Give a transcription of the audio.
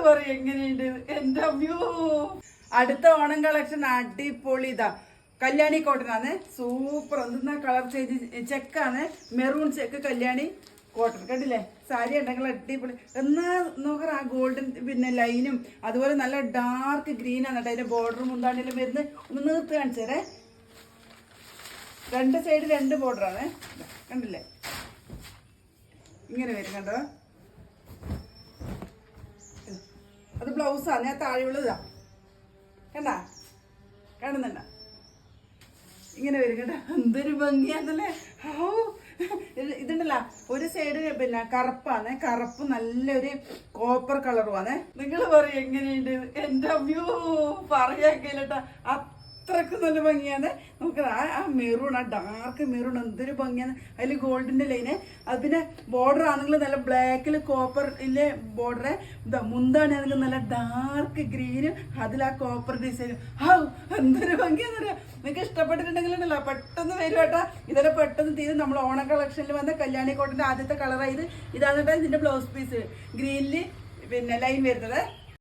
പറയും എങ്ങനെയുണ്ട് എന്റെ വ്യൂ. അടുത്ത ഓണം കളക്ഷൻ അടിപൊളി. ഇതാ കല്യാണി കോട്ടൺ ആണ്, സൂപ്പർ. എന്തെന്നാ കളർ ചേഞ്ച് ചെക്കാണ്, മെറൂൺ ചെക്ക് കല്യാണി കോട്ടൺ. കണ്ടില്ലേ സാരി ഉണ്ടെങ്കിൽ അടിപൊളി. എന്നാ നോക്കറ ആ ഗോൾഡൻ പിന്നെ ലൈനും അതുപോലെ നല്ല ഡാർക്ക് ഗ്രീൻ ആണ് കേട്ടോ. അതിന്റെ ബോർഡറും മുന്താണെങ്കിലും വരുന്നത്. ഒന്ന് നീർത്ത് കാണിച്ചേരേ. രണ്ട് സൈഡ് രണ്ട് ബോർഡറാണ്, കണ്ടില്ലേ ഇങ്ങനെ വരും കണ്ടോ. അത് ബ്ലൗസാണ്, ഞാൻ താഴെയുള്ളതാ കണ്ടാ, കാണുന്നുണ്ട ഇങ്ങനെ വരും കേട്ടോ. എന്തൊരു ഭംഗിയാണല്ലേ. ഓ ഇതുണ്ടല്ലോ ഒരു സൈഡ് പിന്നെ കറുപ്പാണ്, കറുപ്പ് നല്ലൊരു കോപ്പർ കളറുമാണ്. നിങ്ങൾ പറയും എങ്ങനെയുണ്ട് എന്റെ വ്യൂ. പറയാക്കേട്ടോ, അത്രക്ക് നല്ല ഭംഗിയാണ്. നമുക്ക് ആ മെറൂൺ, ആ ഡാർക്ക് മെറൂൺ എന്തൊരു ഭംഗിയാണ്. അതിൽ ഗോൾഡിന്റെ ലൈന്, അത് പിന്നെ ബോർഡർ ആണെങ്കിൽ നല്ല ബ്ലാക്കിൽ കോപ്പറിലെ ബോർഡർ. ഇതാ മുന്താണെങ്കിൽ നല്ല ഡാർക്ക് ഗ്രീനും അതിൽ ആ കോപ്പർ ഡിസൈനും. ഹാ എന്തൊരു ഭംഗിയാന്ന് പറയാം. നിങ്ങൾക്ക് ഇഷ്ടപ്പെട്ടിട്ടുണ്ടെങ്കിലുണ്ടല്ലോ പെട്ടെന്ന് വരും കേട്ടോ. ഇതെല്ലാം പെട്ടെന്ന് തീരും. നമ്മൾ ഓണം കളക്ഷനിൽ വന്ന കല്യാണി കോട്ടന്റെ ആദ്യത്തെ കളറായത് ഇതാണ് കേട്ടോ. ഇതിന്റെ ബ്ലൗസ് പീസ് ഗ്രീനിൽ പിന്നെ ലൈൻ വരുന്നത്.